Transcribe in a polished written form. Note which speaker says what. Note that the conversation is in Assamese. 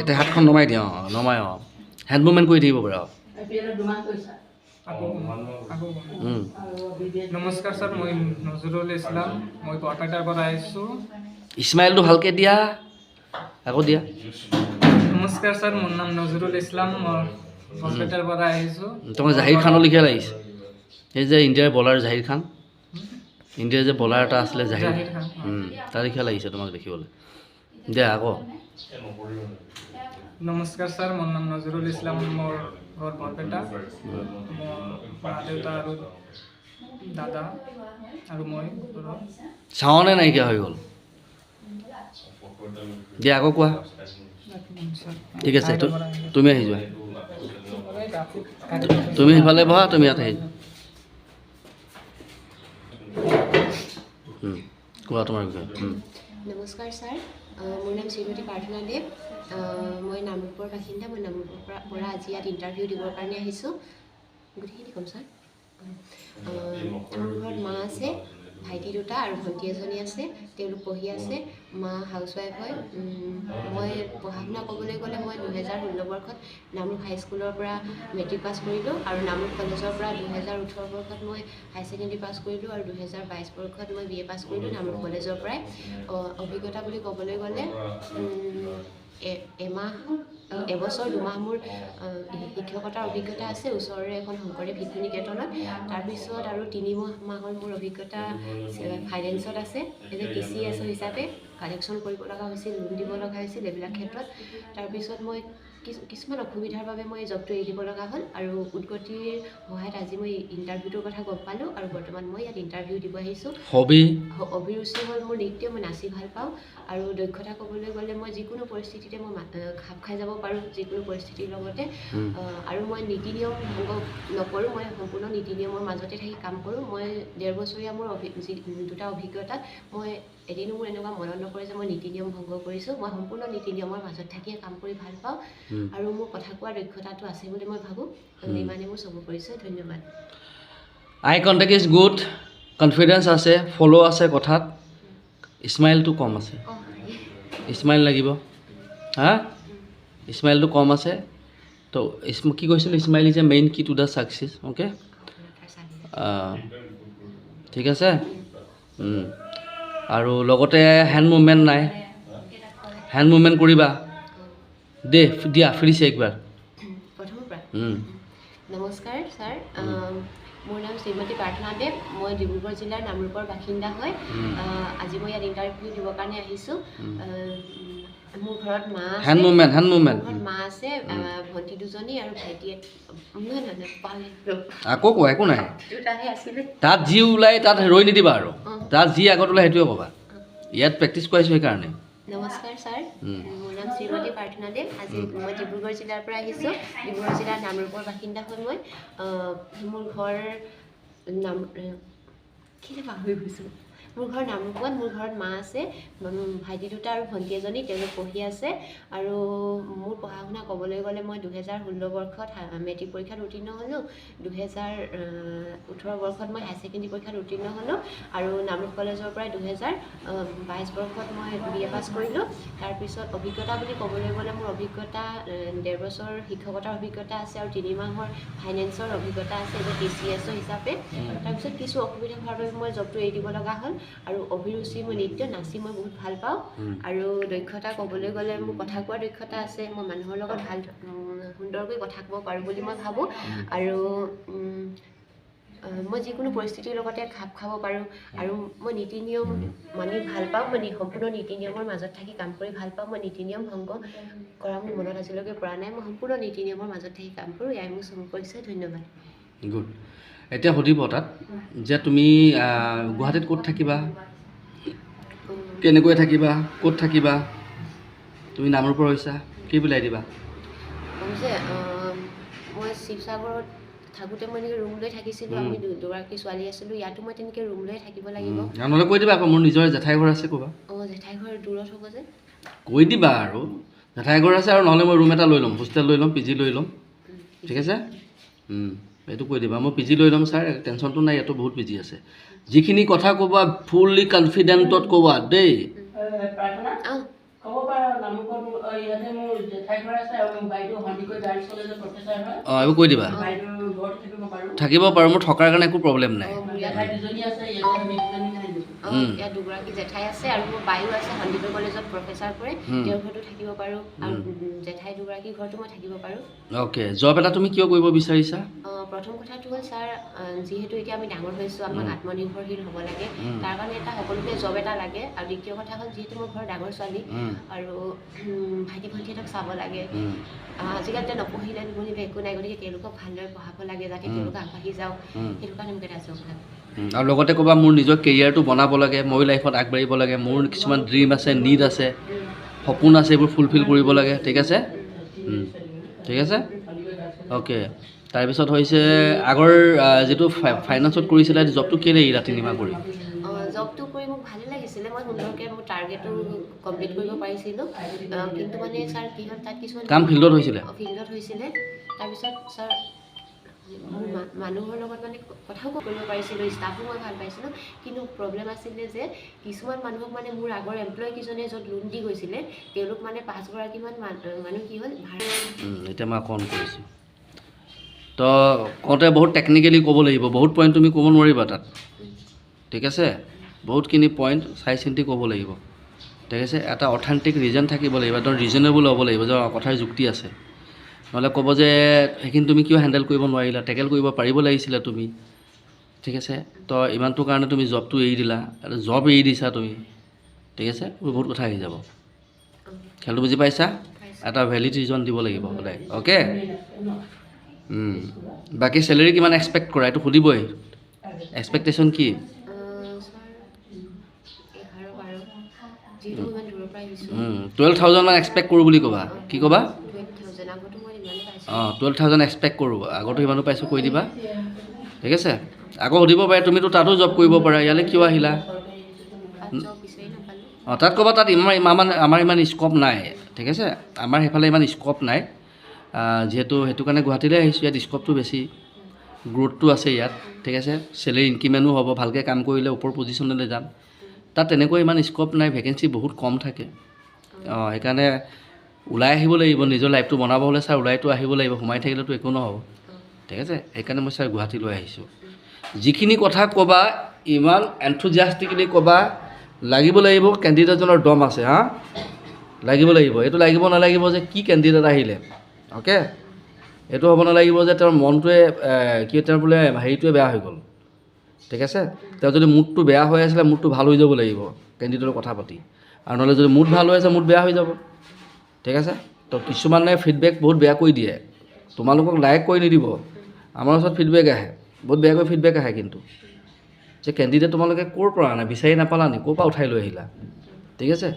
Speaker 1: এটা হাতখন নমাই দিয়া নমাই হেণ্ড মুভমেণ্ট কৰি থাকিব পাৰা
Speaker 2: নমস্কাৰ ছাৰ মই নজৰুল ইছলাম মই বৰপেটাৰ পৰা আহিছোঁ
Speaker 1: ইছমাইলটো ভালকৈ দিয়া আকৌ দিয়া
Speaker 2: নমস্কাৰ ছাৰ মোৰ নাম নজৰুল ইছলাম মই বৰপেটাৰ পৰা আহিছোঁ
Speaker 1: তোমাৰ জাহিৰ খানৰ লিখিয়া লাগিছে এই যে ইণ্ডিয়াৰ বলাৰ জাহিৰ খান ইণ্ডিয়াৰ যে বলাৰ এটা আছিলে জাহিৰ খান তাৰ লিখিয়া লাগিছে তোমাক দেখিবলৈ দিয়া আকৌ
Speaker 2: নমস্কাৰ ছাৰ মোৰ নাম নজৰুল ইছলাম মোৰ ঘৰ বৰপেটা মোৰ মা দেউতা আৰু দাদা আৰু মই
Speaker 1: চাওনে নাইকিয়া হৈ গ'ল দিয়া আকৌ কোৱা ঠিক আছে তুমি আহি যোৱা তুমি সিফালে বহা তুমি ইয়াত আহি কোৱা তোমাৰ বিষয়ে
Speaker 3: নমস্কাৰ ছাৰ মোৰ নাম শ্ৰীমতী প্ৰাৰ্থনা দেৱ মই নামৰূপৰ বাসিন্দা মই নামৰূপৰ পৰা আজি ইয়াত ইণ্টাৰভিউ দিবৰ কাৰণে আহিছোঁ গোটেইখিনি ক'ম ছাৰ মোৰ ঘৰত মা আছে ভাইটি দুটা আৰু ভণ্টি এজনী আছে তেওঁলোক পঢ়ি আছে মা হাউচৱাইফ হয় মই পঢ়া শুনা ক'বলৈ গ'লে মই 2016 বৰ্ষত নামৰূপ হাইস্কুলৰ পৰা মেট্ৰিক পাছ কৰিলোঁ আৰু নামৰূপ কলেজৰ পৰা 2018 বৰ্ষত মই হাই ছেকেণ্ডেৰী পাছ কৰিলোঁ আৰু 2022 বৰ্ষত মই BA পাছ কৰিলোঁ নামৰূপ কলেজৰ পৰাই অভিজ্ঞতা বুলি ক'বলৈ গ'লে এবছৰ 2 মাহ মোৰ শিক্ষকতাৰ অভিজ্ঞতা আছে ওচৰৰে এখন শংকৰদেৱ শিশু নিকেতনত তাৰপিছত আৰু 3 মাহৰ মোৰ অভিজ্ঞতা ফাইনেন্সত আছে এজ TCS হিচাপে কালেকশ্যন কৰিব লগা হৈছিল লোন দিব লগা হৈছিল এইবিলাক ক্ষেত্ৰত তাৰপিছত মই কিছুমান অসুবিধাৰ বাবে মই জবটো এৰি দিব লগা হ'ল আৰু উদগতিৰ সহায়ত আজি মই ইণ্টাৰভিউটোৰ কথা গম পালোঁ আৰু বৰ্তমান মই ইয়াত ইণ্টাৰভিউ দিব আহিছোঁ অভিৰুচি হ'ল মোৰ নৃত্য মই নাচি ভাল পাওঁ আৰু দক্ষতা ক'বলৈ গ'লে মই যিকোনো পৰিস্থিতিতে মই খাপ খাই যাব পাৰোঁ যিকোনো পৰিস্থিতিৰ লগতে আৰু মই নীতি নিয়ম ভংগ নকৰোঁ মই সম্পূৰ্ণ নীতি নিয়মৰ মাজতে থাকি কাম কৰোঁ মই 1.5 বছৰীয়া মোৰ দুটা অভিজ্ঞতাত মই এদিনো মোৰ এনেকুৱা মনত নপৰে যে মই নীতি নিয়ম ভংগ কৰিছোঁ মই সম্পূৰ্ণ নীতি নিয়মৰ মাজত থাকিয়ে কাম কৰি ভাল পাওঁ আৰু মোৰ কথা কোৱাৰ দক্ষতাটো আছে বুলি মই ভাবোঁ ইমানেই মোৰ চব পৰিচয় ধন্যবাদ
Speaker 1: আই কণ্টেক্ট ইজ গুড কনফিডেঞ্চ আছে ফ'ল' আছে কথাত স্মাইলটো কম আছে স্মাইল লাগিব হা স্মাইলটো কম আছে তো কি কৈছিলোঁ স্মাইল ইজ এ মেইন কি টু দ্য ছাকচেছ অ'কে ঠিক আছে আৰু লগতে হেণ্ড মুভমেণ্ট নাই হেণ্ড মুভমেণ্ট কৰিবা দিয়া ফ্ৰীছে একবাৰ
Speaker 3: নমস্কাৰ ছাৰ মোৰ নাম শ্ৰীমতী প্ৰাৰ্থনা দেৱ মই ডিব্ৰুগড় জিলাৰ নামৰূপৰ বাসিন্দা হয় আজি মই ইয়াত ইণ্টাৰভিউ দিবৰ কাৰণে আহিছোঁ মোৰ ঘৰত মা আছে ভণ্টি দুজনী আৰু ভাইটি
Speaker 1: আকৌ কোৱা একো নাই তাত যি ওলাই তাত ৰৈ নিদিবা আৰু তাত যি আগত ওলাই সেইটোৱে ক'বা ইয়াত প্ৰেক্টিচ কৰাইছোঁ সেইকাৰণে
Speaker 3: নমস্কাৰ ছাৰ মোৰ নাম শ্ৰীমতী প্ৰাৰ্থনা দেৱ আজি মই ডিব্ৰুগড় জিলাৰ পৰা আহিছোঁ ডিব্ৰুগড় জিলাৰ নামৰূপৰ বাসিন্দা হয় মই মোৰ ঘৰ পাহৰি গৈছোঁ মোৰ ঘৰ নামৰূপত মোৰ ঘৰত মা আছে ভাইটি দুটা আৰু ভণ্টি এজনী তেওঁলোক পঢ়ি আছে আৰু মোৰ পঢ়া শুনা ক'বলৈ গ'লে মই 2016 বৰ্ষত মেট্ৰিক পৰীক্ষাত উত্তীৰ্ণ হ'লোঁ 2018 বৰ্ষত মই হাই ছেকেণ্ডেৰী পৰীক্ষাত উত্তীৰ্ণ হ'লোঁ আৰু নামৰূপ কলেজৰ পৰাই 2022 বৰ্ষত মই BA পাছ কৰিলোঁ তাৰপিছত অভিজ্ঞতা বুলি ক'বলৈ গ'লে মোৰ অভিজ্ঞতা 1.5 বছৰ শিক্ষকতাৰ অভিজ্ঞতা আছে আৰু 3 মাহৰ ফাইনেন্সৰ অভিজ্ঞতা আছে এজ TCS হিচাপে তাৰপিছত কিছু অসুবিধা হোৱাৰ বাবে মই জবটো এৰি দিব লগা হ'ল আৰু অভিৰুচি মই নৃত্য নাচি মই বহুত ভাল পাওঁ আৰু দক্ষতা ক'বলৈ গ'লে মোৰ কথা কোৱাৰ দক্ষতা আছে মই মানুহৰ লগত ভাল সুন্দৰকৈ কথা ক'ব পাৰোঁ বুলি মই ভাবোঁ আৰু মই যিকোনো পৰিস্থিতিৰ লগতে খাপ খাব পাৰোঁ আৰু মই নীতি নিয়ম মানি ভাল পাওঁ মই সম্পূৰ্ণ নীতি নিয়মৰ মাজত থাকি কাম কৰি ভাল পাওঁ মই নীতি নিয়ম ভংগ কৰা মোৰ মনত আজিলৈকে পৰা নাই মই সম্পূৰ্ণ নীতি নিয়মৰ মাজত থাকি কাম কৰোঁ এয়াই মোৰ চমু পৰিচয় ধন্যবাদ
Speaker 1: গুড এতিয়া সুধিব তাত যে তুমি গুৱাহাটীত ক'ত থাকিবা কেনেকৈ থাকিবা ক'ত থাকিবা তুমি নামৰূপৰ হৈছা কি বুলাই দিবা
Speaker 3: মই শিৱসাগৰত থাকোঁতে মই এনেকৈ ৰুম লৈ থাকিছিলোঁ আমি দুগৰাকী ছোৱালী আছিলোঁ ইয়াতো মই তেনেকৈ ৰুম লৈ থাকিব লাগিব
Speaker 1: নহ'লে কৈ দিবা আকৌ মোৰ নিজৰ জেঠাই ঘৰ আছে ক'বা
Speaker 3: জেঠাই ঘৰ দূৰত হ'ব যে
Speaker 1: কৈ দিবা আৰু জেঠাই ঘৰ আছে আৰু নহ'লে মই ৰুম এটা লৈ ল'ম হোষ্টেল লৈ ল'ম PG লৈ ল'ম ঠিক আছে এইটো কৈ দিবা মই PG লৈ ল'ম ছাৰ টেনশ্যনটো নাই ইয়াতো বহুত PG আছে যিখিনি কথা ক'বা ফুল্লি কনফিডেণ্টত ক'বা দেই
Speaker 4: ক'ব পাৰা নামৰূপত ইয়াতে মোৰ জেঠাই ঘৰ আছে আৰু বাইদেউ সন্দিকৈ গাৰ্লছ কলেজৰ প্ৰফেচাৰ হয়।
Speaker 1: অঁ এইবোৰ কৈ দিবা।
Speaker 4: বাইদেউৰ ঘৰত
Speaker 1: থাকিব পাৰোঁ, মোৰ থকাৰ কাৰণে একো প্ৰব্লেম নাই।
Speaker 4: জেঠাই দুজনী আছে, ইয়াতে আমি দুজনী থাকিলোঁ।
Speaker 3: ইয়াত দুগৰাকী জেঠাই আছে আৰু মোৰ বায়ো আছে সন্দিকৈ কলেজত প্ৰফেচাৰ কৰে, তেওঁৰ ঘৰতো থাকিব পাৰোঁ আৰু জেঠাই দুগৰাকীৰ ঘৰতো মই থাকিব পাৰোঁ।
Speaker 1: অ'কে, জব এটা তুমি কিয় কৰিব বিচাৰিছা?
Speaker 3: প্ৰথম কথাটো হ'ল ছাৰ, যিহেতু এতিয়া আমি ডাঙৰ হৈছোঁ, আমাক আত্মনিৰ্ভৰশীল হ'ব লাগে, তাৰ কাৰণে এটা সকলোকে জব এটা লাগে। আৰু দ্বিতীয় কথা হ'ল, যিহেতু মোৰ ঘৰৰ ডাঙৰ ছোৱালী আৰু ভাইটি ভণ্টিহঁতক চাব লাগে। আজিকালি নপঢ়িলে নুশুনিলে একো নাই, গতিকে তেওঁলোকক ভালদৰে পঢ়াব লাগে যাতে তেওঁলোক আগবাঢ়ি যাওক, সেইটো কাৰণে মোক এটা জব লাগে।
Speaker 1: আৰু লগতে ক'বা মোৰ নিজৰ কেৰিয়াৰটো বনাব লাগে, ময়ো লাইফত আগবাঢ়িব লাগে, মোৰ কিছুমান ড্ৰিম আছে, নিড আছে, সপোন আছে, এইবোৰ ফুলফিল কৰিব লাগে। ঠিক আছে, ঠিক আছে, অ'কে। তাৰপিছত হৈছে আগৰ যিটো ফাইনেন্সত কৰিছিলে জবটো কেলৈ এৰিলা 3 মাহ কৰি?
Speaker 3: জবটো কৰি মোক ভালেই লাগিছিলে, মই সুন্দৰকৈ মোৰ টাৰ্গেটটো কমপ্লিট কৰিব পাৰিছিলোঁ, কিন্তু মানে ছাৰ কি হ'ল, তাত কিছুমান
Speaker 1: কাম ফিল্ডত হৈছিলে?
Speaker 3: ফিল্ডত হৈছিলে। তাৰপিছত ছাৰ মোৰ মানুহৰ লগত মানে কথাও কৰিব পাৰিছিলোঁ, ষ্টাফো মই ভাল পাইছিলোঁ, কিন্তু প্ৰব্লেম আছিলে যে কিছুমান মানুহক মানে মোৰ আগৰ এমপ্লয়ীকেইজনে য'ত লোন দি গৈছিলে, তেওঁলোক মানে 5গৰাকীমান মানুহ কি হ'ল
Speaker 1: এতিয়া মই অন কৰিছোঁ। তো কওঁতে বহুত টেকনিকেলি ক'ব লাগিব, বহুত পইণ্ট তুমি ক'ব নোৱাৰিবা তাত। ঠিক আছে, বহুতখিনি পইণ্ট চাই চিন্তি ক'ব লাগিব। ঠিক আছে, এটা অথেণ্টিক ৰিজন থাকিব লাগিব, এটা ৰিজনেবল হ'ব লাগিব যে কথাৰ যুক্তি আছে। নহ'লে ক'ব যে সেইখিনি তুমি কিয় হেণ্ডেল কৰিব নোৱাৰিলা, টেকেল কৰিব পাৰিব লাগিছিলে তুমি। ঠিক আছে, তো ইমানটো কাৰণে তুমি জবটো এৰি দিলা, জব এৰি দিছা তুমি। ঠিক আছে, বহুত কথা আহি যাব। খেলটো বুজি পাইছা? এটা ভেলিড ৰিজন দিব লাগিব সদায়। অ'কে, বাকী চেলেৰি কিমান এক্সপেক্ট কৰা এইটো সুধিবই। এক্সপেক্টেশ্যন কি? 12,000 মান এক্সপেক্ট কৰোঁ বুলি ক'বা। কি ক'বা? 12,000 এক্সপেক্ট কৰোঁ, আগতো সিমানো পাইছোঁ কৈ দিবা। ঠিক আছে, আকৌ সুধিব পাৰে তুমিতো তাতো জব কৰিব পাৰা, ইয়ালৈ কিয় আহিলা? তাত ক'বা তাত আমাৰ ইমান স্ক'প নাই। ঠিক আছে, আমাৰ সেইফালে ইমান স্ক'প নাই, যিহেতু সেইটো কাৰণে গুৱাহাটীলৈ আহিছোঁ, ইয়াত স্ক'পটো বেছি, গ্ৰ'থটো আছে ইয়াত। ঠিক আছে, চেলেৰি ইনক্ৰিমেণ্টো হ'ব, ভালকৈ কাম কৰিলে ওপৰ পজিশ্যনলৈ যাম। তাত তেনেকৈ ইমান স্ক'প নাই, ভেকেঞ্চি বহুত কম থাকে। সেইকাৰণে ওলাই আহিব লাগিব, নিজৰ লাইফটো বনাব হ'লে ছাৰ ওলাইতো আহিব লাগিব, সোমাই থাকিলেতো একো নহ'ব। ঠিক আছে, সেইকাৰণে মই ছাৰ গুৱাহাটী লৈ আহিছোঁ। যিখিনি কথা ক'বা ইমান এনথুজিয়াষ্টিকলি ক'বা, লাগিব লাগিব কেণ্ডিডেটজনৰ দম আছে, লাগিব লাগিব। এইটো লাগিব নালাগিব যে কি কেণ্ডিডেট আহিলে, অ'কে। এইটো হ'ব নালাগিব যে তেওঁৰ মনটোৱে কি তেওঁৰ বোলে হেৰিটোৱে বেয়া হৈ গ'ল। ঠিক আছে, তেওঁ যদি মুডটো বেয়া হৈ আছিলে, মুডটো ভাল হৈ যাব লাগিব কেণ্ডিডেটৰ কথা পাতি, আৰু নহ'লে যদি মুড ভাল হৈ আছে মুড বেয়া হৈ যাব। ঠিক আছে, তো কিছুমানে ফিডবেক বহুত বেয়া কৰি দিয়ে, তোমালোকক লাইক কৰি নিদিব, আমাৰ ওচৰত ফিডবেক আহে, বহুত বেয়াকৈ ফিডবেক আহে, কিন্তু যে কেণ্ডিডেট তোমালোকে ক'ৰ পৰা আনা, বিচাৰি নাপালা নি, ক'ৰ পৰা উঠাই লৈ আহিলা। ঠিক আছে।